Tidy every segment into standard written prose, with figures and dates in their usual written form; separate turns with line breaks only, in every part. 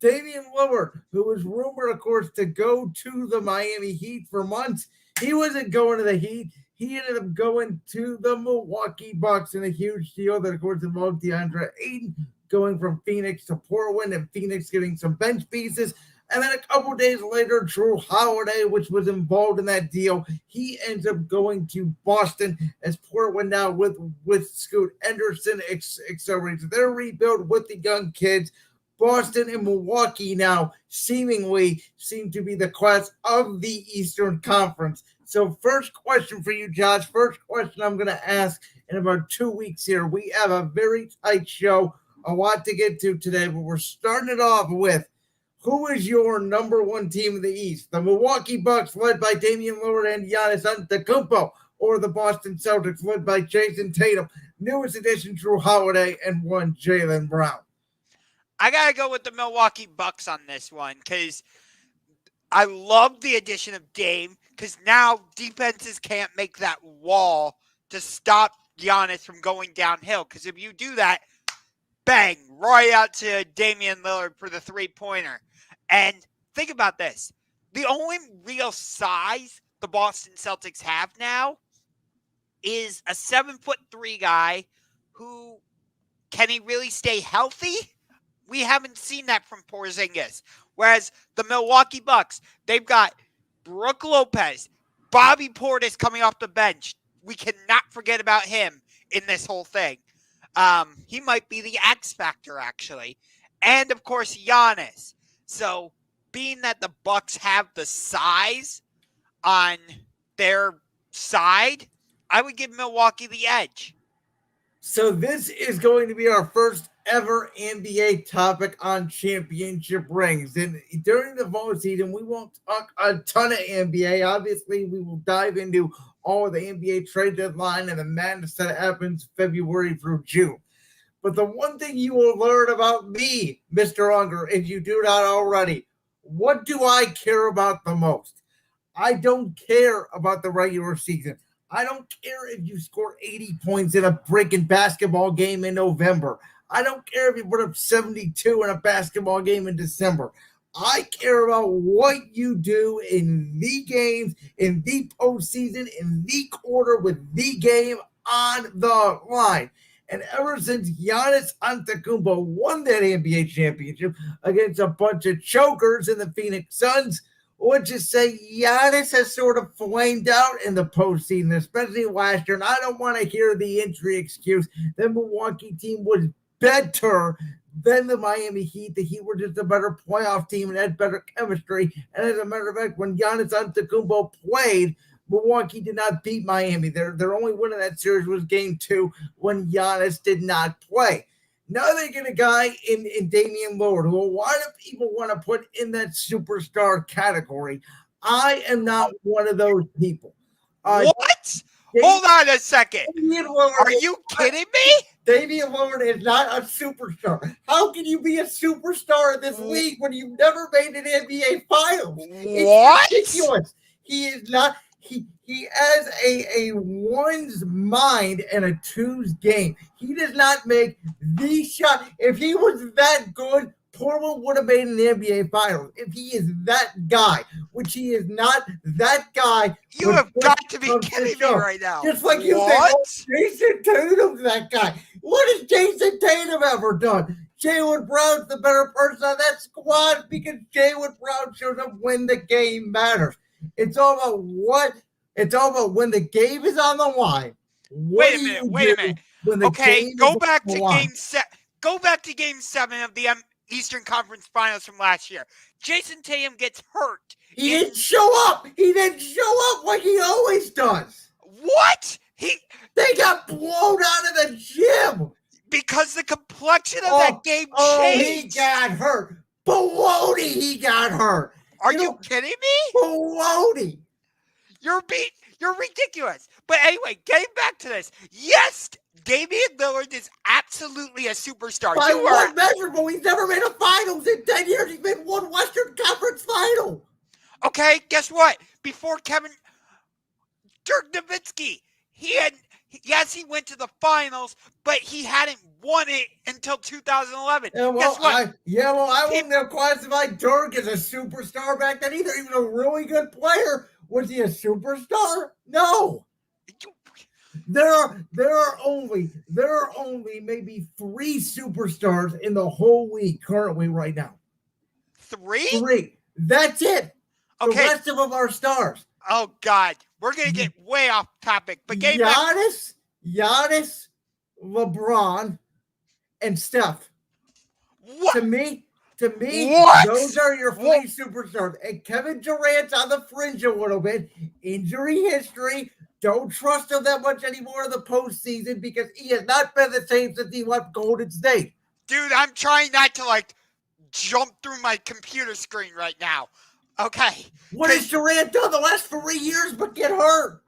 Damian Lillard, who was rumored, of course, to go to the Miami Heat for months. He wasn't going to the Heat. He ended up going to the Milwaukee Bucks in a huge deal that, of course, involved DeAndre Ayton going from Phoenix to Portland, and Phoenix getting some bench pieces. And then a couple days later, Jrue Holiday, which was involved in that deal, he ends up going to Boston as Portland now with Scoot Henderson accelerates their rebuild with the young kids. Boston and Milwaukee now seemingly seem to be the class of the Eastern Conference. So first question for you, Josh. First question I'm going to ask in about 2 weeks here. We have a very tight show, a lot to get to today, but we're starting it off with who is your number one team in the East? The Milwaukee Bucks led by Damian Lillard and Giannis Antetokounmpo, or the Boston Celtics led by Jason Tatum, newest addition Jrue Holiday, and one Jaylen Brown?
I got to go with the Milwaukee Bucks on this one because I love the addition of Dame because now defenses can't make that wall to stop Giannis from going downhill. Because if you do that, bang, right out to Damian Lillard for the three-pointer. And think about this. The only real size the Boston Celtics have now is a 7'3" guy who, can he really stay healthy? We haven't seen that from Porzingis. Whereas the Milwaukee Bucks, they've got Brook Lopez, Bobby Portis coming off the bench. We cannot forget about him in this whole thing. He might be the X factor, actually. And, of course, Giannis. So, being that the Bucks have the size on their side, I would give Milwaukee the edge.
So this is going to be our first ever NBA topic on championship rings. And during the fall season, we won't talk a ton of NBA. Obviously, we will dive into all of the NBA trade deadline and the madness that happens February through June. But the one thing you will learn about me, Mr. Unger, if you do not already, what do I care about the most? I don't care about the regular season. I don't care if you score 80 points in a freaking basketball game in November. I don't care if you put up 72 in a basketball game in December. I care about what you do in the games, in the postseason, in the quarter with the game on the line. And ever since Giannis Antetokounmpo won that NBA championship against a bunch of chokers in the Phoenix Suns, would just say Giannis has sort of flamed out in the postseason, especially last year. And I don't want to hear the injury excuse. The Milwaukee team was better than the Miami Heat. The Heat were just a better playoff team and had better chemistry. And as a matter of fact, when Giannis Antetokounmpo played, Milwaukee did not beat Miami. Their only win in that series was game 2 when Giannis did not play. Now they get a guy in Damian Lillard, who a lot of people want to put in that superstar category. I am not one of those people.
What? Hold on a second. Are you kidding me?
Damian Lillard is not a superstar. How can you be a superstar in this league when you've never made an NBA Finals?
What?
It's ridiculous. He is not. He has a one's mind and a two's game. He does not make the shot. If he was that good, Portland would have made an NBA Finals. If he is that guy, which he is not that guy.
You have got to be kidding me right now.
Just like you think, oh, Jason Tatum's that guy. What has Jason Tatum ever done? Jaylen Brown's the better person on that squad because Jaylen Brown shows up when the game matters. It's all about what. It's all about when the game is on the line.
Wait a minute. Okay, go back to game 7. Go back to game 7 of the Eastern Conference Finals from last year. Jason Tatum gets hurt.
He didn't show up. He didn't show up like he always does.
What?
They got blown out of the gym
because the complexion of that game changed.
Oh, he got hurt. Baloney, he got hurt.
Are you kidding me?
Baloney.
You're ridiculous. But anyway, getting back to this. Yes, Damian Lillard is absolutely a superstar.
By what measure? But he's never made a finals in 10 years. He's made one Western Conference final.
Okay, guess what? Before Dirk Nowitzki, he Yes, he went to the finals, but he hadn't won it until 2011.
Yeah, well,
Guess what?
I wouldn't have classified Dirk as a superstar back then either. Even a really good player. Was he a superstar? No. There are only maybe 3 superstars in the whole league currently right now.
3?
3. That's it. The
Okay.
rest of them are stars.
Oh God, we're gonna get way off topic. But game back.
Giannis, LeBron, and Steph.
What?
To me,
What?
those are your 3 superstars. And Kevin Durant's on the fringe a little bit. Injury history. Don't trust him that much anymore in the postseason because he has not been the same since he left Golden State.
Dude, I'm trying not to jump through my computer screen right now. Okay.
What has Durant done the last 3 years but get hurt?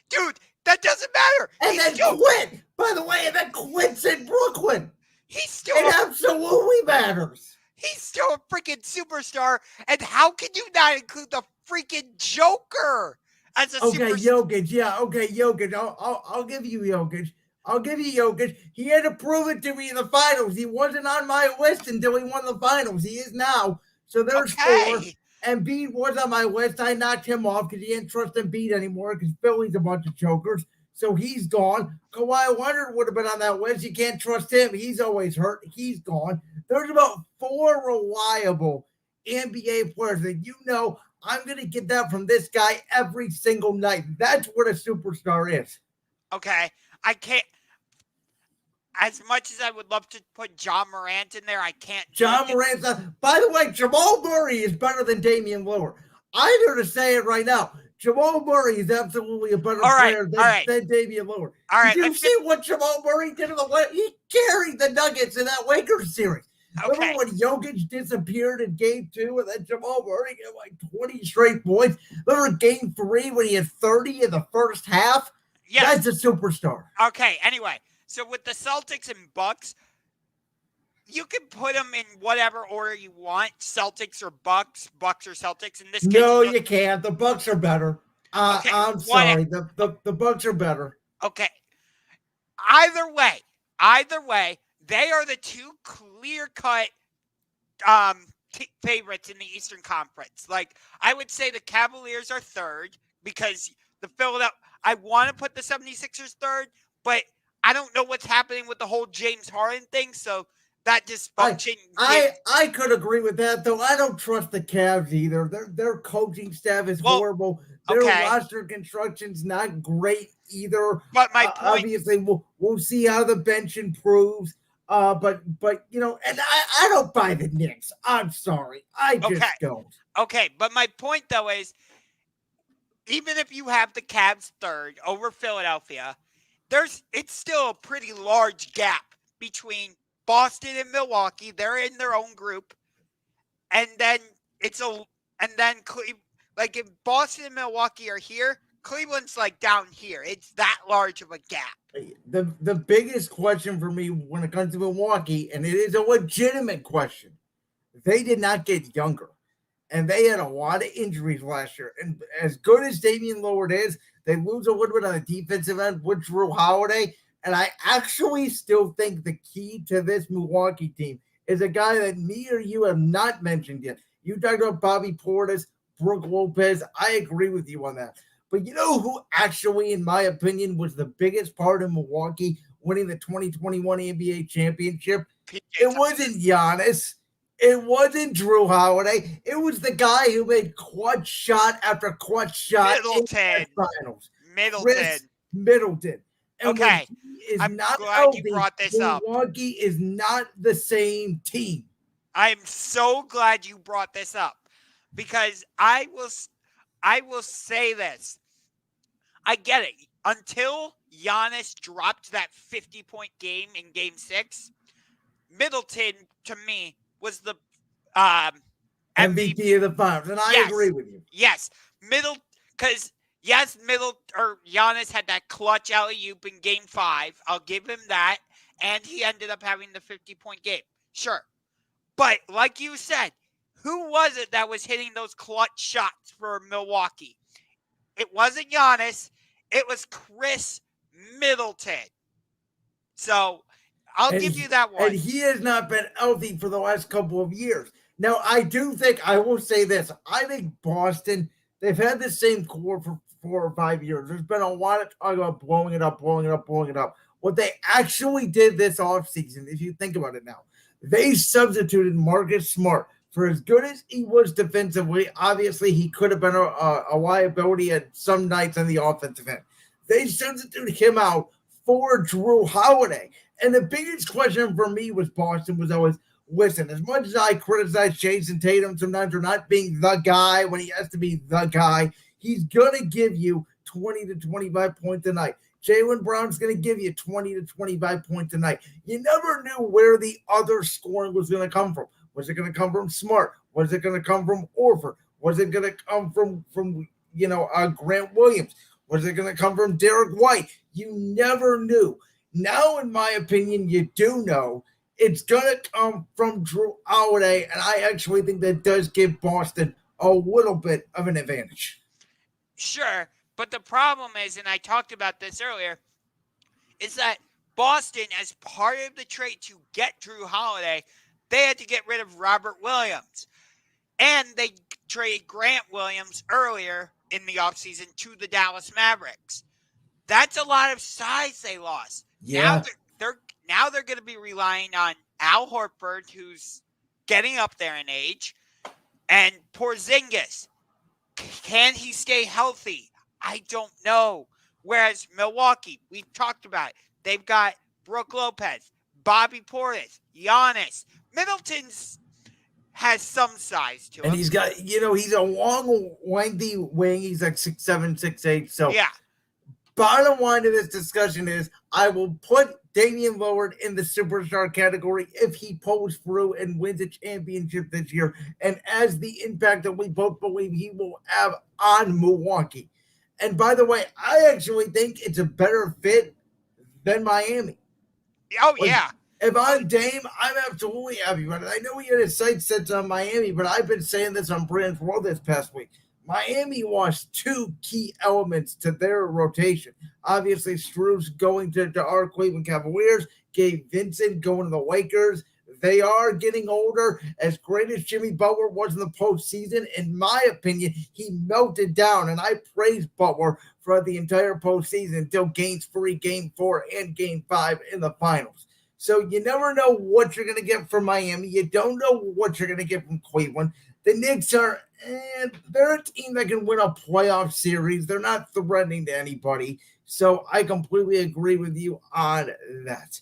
Dude, that doesn't matter.
And then quit. By the way, and then quits in Brooklyn. It absolutely matters.
He's still a freaking superstar. And how can you not include the freaking Joker as a superstar?
Jokic. Yeah, okay, Jokic. I'll give you Jokic. He had to prove it to me in the finals. He wasn't on my list until he won the finals. He is now. So there's 4. Embiid was on my list. I knocked him off because he didn't trust Embiid anymore because Philly's a bunch of chokers. So he's gone. Kawhi Leonard would have been on that list. You can't trust him. He's always hurt. He's gone. There's about 4 reliable NBA players that I'm going to get that from this guy every single night. That's what a superstar is.
Okay. I can't. As much as I would love to put John Morant in there, I can't.
John Morant's not. By the way, Jamal Murray is better than Damian Lillard. I'm here to say it right now. Jamal Murray is absolutely a better player than Damian Lillard.
All right.
Did you see what Jamal Murray did in the He carried the Nuggets in that Lakers series.
Okay.
Remember when Jokic disappeared in Game 2 and then Jamal Murray got 20 straight points? Remember Game 3 when he had 30 in the first half? Yes. That's a superstar.
Okay, anyway. So with the Celtics and Bucks, you can put them in whatever order you want. Celtics or Bucks or Celtics. In this case,
no, you can't. The Bucks are better.
Okay,
I'm sorry. The Bucks are better.
Okay. Either way, they are the 2 clear-cut favorites in the Eastern Conference. I would say the Cavaliers are 3rd because the Philadelphia. I want to put the 76ers 3rd, but I don't know what's happening with the whole James Harden thing, so that dysfunction.
I could agree with that, though. I don't trust the Cavs either. Their coaching staff is horrible. Their roster construction's not great either.
But my point,
obviously, we'll see how the bench improves. But and I don't buy the Knicks. I'm sorry, I just don't.
Okay, but my point though is, even if you have the Cavs 3rd over Philadelphia, it's still a pretty large gap between Boston and Milwaukee. They're in their own group. And then if Boston and Milwaukee are here, Cleveland's down here. It's that large of a gap.
The biggest question for me when it comes to Milwaukee, and it is a legitimate question, they did not get younger. And they had a lot of injuries last year. And as good as Damian Lillard is, they lose a little bit on the defensive end with Jrue Holiday. And I actually still think the key to this Milwaukee team is a guy that me or you have not mentioned yet. You talked about Bobby Portis, Brook Lopez. I agree with you on that. But you know who actually, in my opinion, was the biggest part of Milwaukee winning the 2021 NBA championship? It wasn't Giannis. It wasn't Jrue Holiday. It was the guy who made clutch shot after clutch shot in the finals. Middleton. And
okay. I'm glad you brought this up.
Milwaukee is not the same team.
I'm so glad you brought this up because I will say this. I get it. Until Giannis dropped that 50-point game in Game 6, Middleton, to me, was the
MVP of the finals, and I agree with you.
Yes, Giannis had that clutch alley-oop in Game 5. I'll give him that, and he ended up having the 50-point game. Sure, but like you said, who was it that was hitting those clutch shots for Milwaukee? It wasn't Giannis. It was Chris Middleton. So I'll give you that one.
And he has not been healthy for the last couple of years. Now, I will say this. I think Boston, they've had the same core for 4 or 5 years. There's been a lot of talk about blowing it up. What they actually did this offseason, if you think about it now, they substituted Marcus Smart. For as good as he was defensively, obviously he could have been a liability at some nights on the offensive end. They substituted him out for Jrue Holiday. And the biggest question for me was Boston was always, listen, as much as I criticize Jason Tatum sometimes for not being the guy when he has to be the guy, he's going to give you 20 to 25 points a night. Jaylen Brown's going to give you 20 to 25 points a night. You never knew where the other scoring was going to come from. Was it going to come from Smart? Was it going to come from Horford? Was it going to come from Grant Williams? Was it going to come from Derek White? You never knew. Now, in my opinion, you do know. It's going to come from Jrue Holiday, and I actually think that does give Boston a little bit of an advantage.
Sure, but the problem is, and I talked about this earlier, is that Boston, as part of the trade to get Jrue Holiday, they had to get rid of Robert Williams. And they traded Grant Williams earlier in the offseason to the Dallas Mavericks. That's a lot of size they lost.
Yeah.
Now they're going to be relying on Al Horford, who's getting up there in age, and Porzingis. Can he stay healthy? I don't know. Whereas Milwaukee, we talked about it. They've got Brook Lopez, Bobby Portis, Giannis. Middleton's has some size to him.
And he's got, he's a long, lengthy wing. He's like 6'7", 6'8". So
yeah.
Bottom line of this discussion is I will put Damian Lillard in the superstar category if he pulls through and wins a championship this year, and as the impact that we both believe he will have on Milwaukee. And by the way, I actually think it's a better fit than Miami.
Oh, yeah.
If I'm Dame, I'm absolutely happy about it. I know he had his sights set on Miami, but I've been saying this on Brand's World this past week. Miami lost two key elements to their rotation. Obviously, Strue's going to our Cleveland Cavaliers, Gabe Vincent going to the Lakers. They are getting older. As great as Jimmy Butler was in the postseason, in my opinion, he melted down, and I praise Butler for the entire postseason until Game 3, Game 4, and Game 5 in the finals. So you never know what you're going to get from Miami. You don't know what you're going to get from Cleveland. The Knicks are, they're a team that can win a playoff series. They're not threatening to anybody. So I completely agree with you on that.